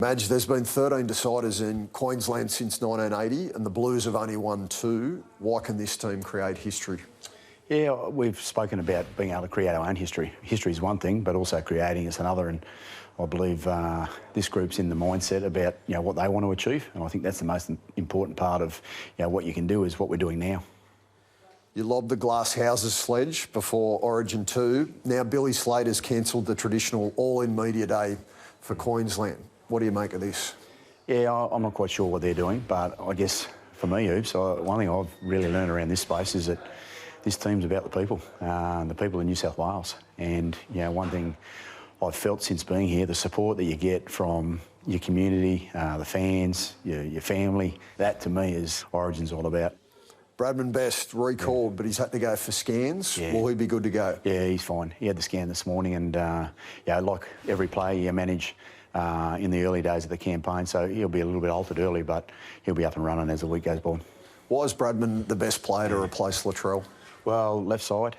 Madge, there's been 13 deciders in Queensland since 1980 and the Blues have only won 2. Why can this team create history? Yeah, we've spoken about being able to create our own history. History is one thing, but also creating is another. And I believe this group's in the mindset about what they want to achieve, and I think that's the most important part of what you can do is what we're doing now. You lobbed the glasshouses sledge before Origin 2. Now Billy Slater's cancelled the traditional all-in media day for Queensland. What do you make of this? Yeah, I'm not quite sure what they're doing, but I guess for me, Oops, one thing I've really learned around this space is that this team's about the people in New South Wales. And one thing I've felt since being here, the support that you get from your community, the fans, your family, that to me is Origin's all about. Bradman Best recalled, but he's had to go for scans. Yeah. Will he be good to go? Yeah, he's fine. He had the scan this morning, and like every player you manage in the early days of the campaign, so he'll be a little bit altered early, but he'll be up and running as the week goes by. Why is Bradman the best player to replace Latrell? Well, left side.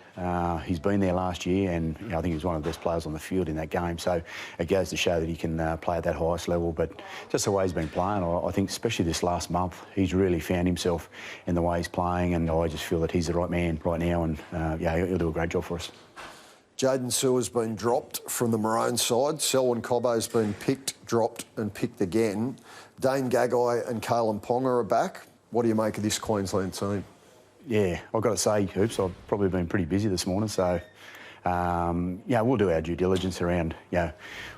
He's been there last year, and I think he was one of the best players on the field in that game. So it goes to show that he can play at that highest level. But just the way he's been playing, I think, especially this last month, he's really found himself in the way he's playing, and I just feel that he's the right man right now, and he'll do a great job for us. Jaden Sewer's been dropped from the Maroon side. Selwyn Cobbo's been picked, dropped, and picked again. Dane Gagai and Kalen Ponga are back. What do you make of this Queensland team? Yeah, I've got to say, Hoops, I've probably been pretty busy this morning, so we'll do our due diligence around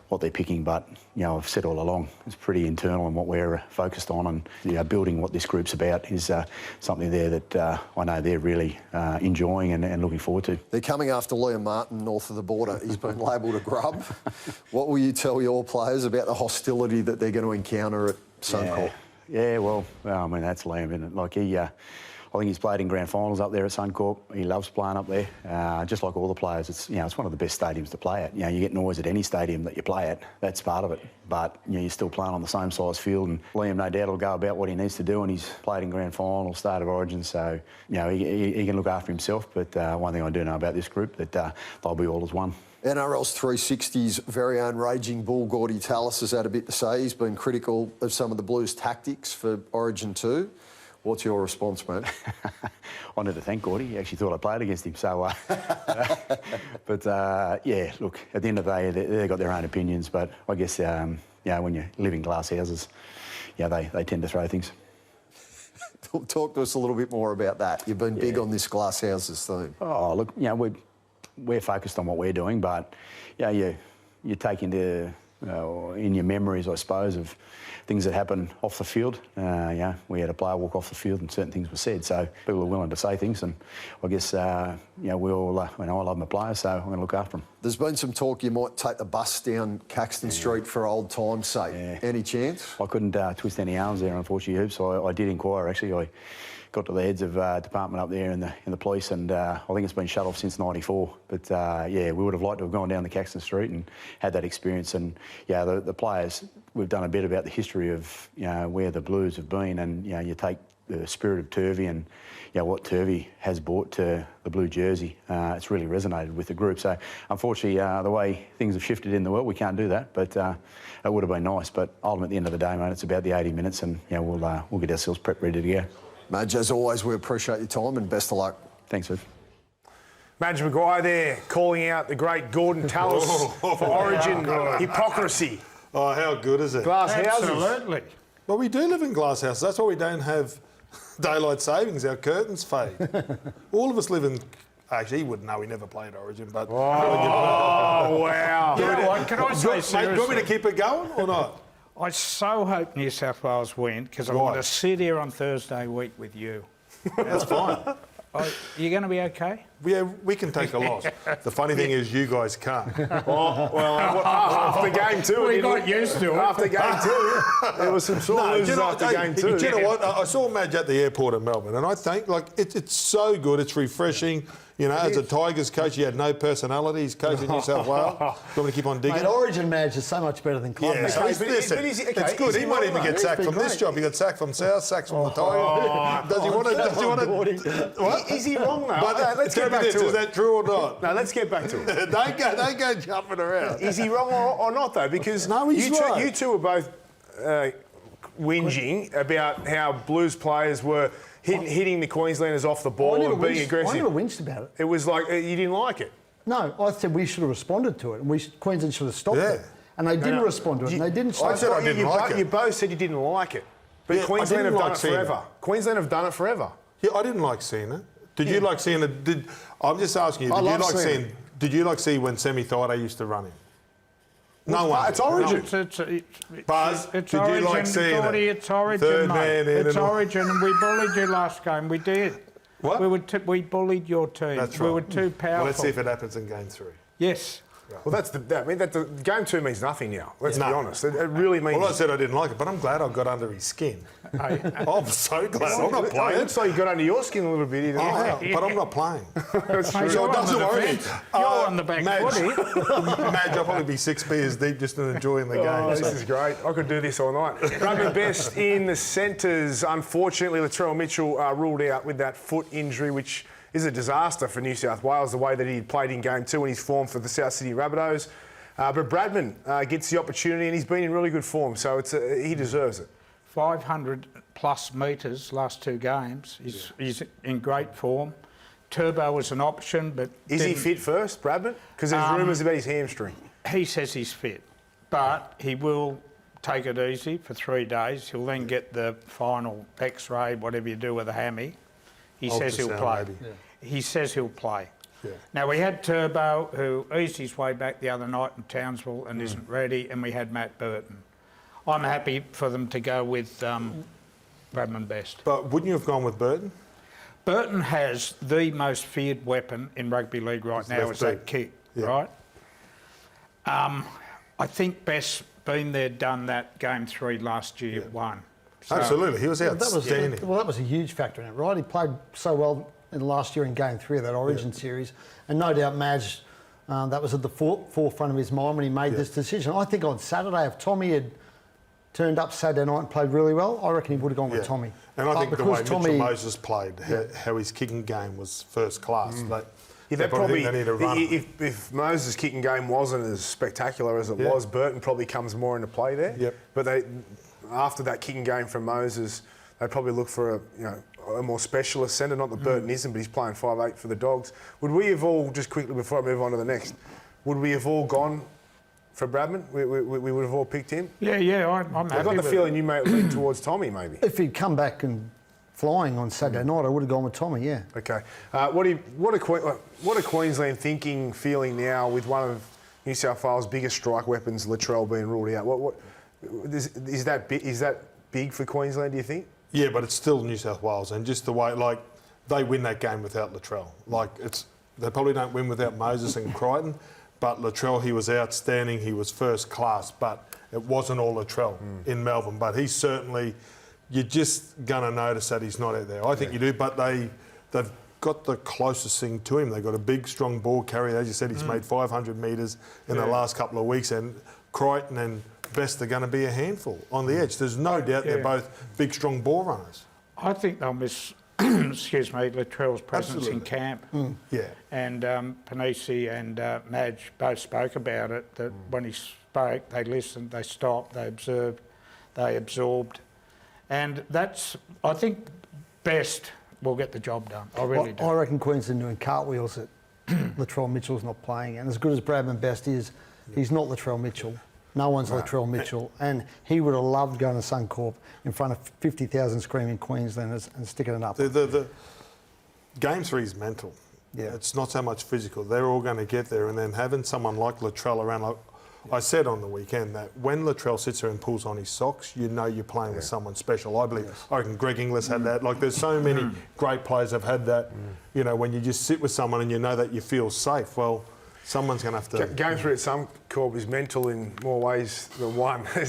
what they're picking, but I've said all along it's pretty internal, and what we're focused on, and building what this group's about is something there that I know they're really enjoying and looking forward to. They're coming after Liam Martin north of the border. He's been labelled a grub. What will you tell your players about the hostility that they're going to encounter at Suncorp? Yeah, well, I mean, that's Liam, isn't it? Like I think he's played in grand finals up there at Suncorp. He loves playing up there, just like all the players. It's it's one of the best stadiums to play at. You get noise at any stadium that you play at. That's part of it. But you're still playing on the same size field, and Liam no doubt will go about what he needs to do. And he's played in grand final, start of Origin, so he can look after himself. But one thing I do know about this group that they'll be all as one. NRL's 360's very own raging bull, Gorden Tallis, has had a bit to say. He's been critical of some of the Blues' tactics for Origin 2. What's your response, mate? I need to thank Gordy. He actually thought I played against him, so... but, look, at the end of the day, they've got their own opinions, but I guess, when you live in glass houses, they tend to throw things. Talk to us a little bit more about that. You've been big on this glass houses theme. Oh, look, we're focused on what we're doing, but, you take into... in your memories, I suppose, of things that happen off the field. We had a player walk off the field and certain things were said, so people are willing to say things, and I guess, we all, I love my players, so I'm going to look after them. There's been some talk you might take the bus down Caxton Street for old time's sake. Yeah. Any chance? I couldn't twist any arms there, unfortunately, Hoops. I did inquire, actually. I got to the heads of department up there in the police, and I think it's been shut off since '94. But we would have liked to have gone down the Caxton Street and had that experience. And the players, we've done a bit about the history of where the Blues have been, and you take the spirit of Turvey and what Turvey has brought to the blue jersey. It's really resonated with the group. So unfortunately, the way things have shifted in the world, we can't do that. But it would have been nice. But ultimately, at the end of the day, mate, it's about the 80 minutes, and we'll get ourselves prepped, ready to go. Madge, as always, we appreciate your time and best of luck. Thanks, Viv. Madge Maguire there calling out the great Gorden Tallis for Origin hypocrisy. Oh, how good is it? Glass houses. Absolutely. Well, we do live in glass houses. That's why we don't have daylight savings. Our curtains fade. All of us live in... Actually, he wouldn't know. He never played Origin, but... Oh, wow. You know what? Can I say seriously? Mate, do you want me to keep it going or not? I so hope New South Wales win, because I want to sit here on Thursday week with you. That's fine. You're going to be okay? Yeah, we can take a loss. The funny thing is you guys can't. After game two... We got used to it. After game two, there was some sore losers after game two. Do you know what? I saw Madge at the airport in Melbourne, and I think, it's so good, it's refreshing. As a Tigers coach, he had no personality. He's coaching New South Wales. Do you want me to keep on digging? Mate, Origin Madge is so much better than club. Yeah, so it's good. He might even get sacked from this job. He got sacked from South, sacked from the Tigers. Does he want to? What? Is he wrong, though? But let's get back to it. Is that true or not? No, let's get back to it. Don't go jumping around. Is he wrong or not, though? Because no, he's right. You two are both whinging about how Blues players were hitting the Queenslanders off the ball and being aggressive. I never whinged about it. It was like you didn't like it. No, I said we should have responded to it, and Queensland should have stopped it. And they didn't respond to it, and they didn't stop I said it. I didn't like it. You both said you didn't like it. But Yeah, Queensland I have didn't done like it seeing forever. it. Queensland have done it forever. Yeah, I didn't like seeing it. Did you like seeing it? I'm just asking you. I Did you love like seeing seeing? Did you like see when Semi Thaiday used to run him? No one. It's Origin. Buzz, It's did you Origin, like seeing it? Gordy, it's Origin, Third mate. man in It's and all. Origin, and we bullied you last game. We did. What? We bullied your team. That's We right. were too powerful. Well, let's see if it happens in game 3. Yes. Well, the game 2 means nothing now. Let's be No. honest. It really means. Well, I said I didn't like it, but I'm glad I got under his skin. I'm so glad. I'm not It playing. looks like you got under your skin a little bit. But I'm not playing. Mate, So you're it doesn't on the worry me. defence. You're on the back Madge, footy. Madge, I'll probably be 6 beers deep just in enjoying the game. Oh, this so. is great. I could do this all night. Bradman best in the centres. Unfortunately, Latrell Mitchell ruled out with that foot injury, which is a disaster for New South Wales, the way that he played in game 2 in his form for the South Sydney Rabbitohs. But Bradman gets the opportunity, and he's been in really good form, so he deserves it. 500 plus metres last 2 games. He's in great form. Turbo was an option, but Is he fit first, Bradman? Because there's rumours about his hamstring. He says he's fit, but he will take it easy for 3 days. He'll then get the final X-ray, whatever you do with a hammy. He says he'll Ultrasound, play. maybe. He says he'll play. Yeah. Now, we had Turbo, who eased his way back the other night in Townsville and isn't ready, and we had Matt Burton. I'm happy for them to go with Bradman best. But wouldn't you have gone with Burton? Burton has the most feared weapon in rugby league right now, left is that boot. kick, Yeah. right? I think Best's been there, done that game 3 last year, won. So- Absolutely. He was That was, outstanding. that was a huge factor in it, right? He played so well in last year in game 3 of that Origin series, and no doubt Madge, that was at the forefront of his mind when he made this decision. I think on Saturday, if Tommy had turned up Saturday night and played really well, I reckon he would have gone with Tommy. And I But think the because way Mitchell Moses played, how his kicking game was first class. They Probably, think they need a runner. if Moses' kicking game wasn't as spectacular as it was, Burton probably comes more into play there. Yep. But after that kicking game from Moses, they probably look for a more specialist centre. Not that Burton isn't, but he's playing 5'8" for the Dogs. Would we have all, just quickly before I move on to the next, would we have all gone for Bradman? We would have all picked him? Yeah, I'm happy I got the with feeling you may lean towards Tommy, maybe. If he'd come back and flying on Saturday night, I would have gone with Tommy, yeah. Okay. What are Queensland thinking, feeling now with one of New South Wales' biggest strike weapons, Latrell, being ruled out? What is that big for Queensland, do you think? Yeah, but it's still New South Wales, and just the way, they win that game without Latrell. They probably don't win without Moses and Crichton, but Latrell, he was outstanding, he was first class, but it wasn't all Latrell in Melbourne. But he's certainly, you're just going to notice that he's not out there. I think you do, but they've got the closest thing to him. They've got a big, strong ball carrier. As you said, he's made 500 metres in the last couple of weeks, and Crichton and Best are going to be a handful on the edge. There's no doubt they're both big, strong ball runners. I think they'll miss, Latrell's presence in camp. Yeah. And Panisi and Madge both spoke about it, that when he spoke, they listened, they stopped, they observed, they absorbed. And I think Best will get the job done. I really do. I reckon Queensland doing cartwheels that Latrell Mitchell's not playing, and as good as Bradman Best is, he's not Latrell Mitchell. No one's Latrell Mitchell, and he would have loved going to Suncorp in front of 50,000 screaming Queenslanders and sticking it up. The game 3 is mental. Yeah. It's not so much physical. They're all going to get there, and then having someone like Latrell around, I said on the weekend that when Latrell sits there and pulls on his socks, you know you're playing with someone special. I believe. I reckon Greg Inglis had that. There's so many great players have had that. When you just sit with someone and you know that you feel safe. Well, someone's going to have to. Going through at Suncorp is mental in more ways than one.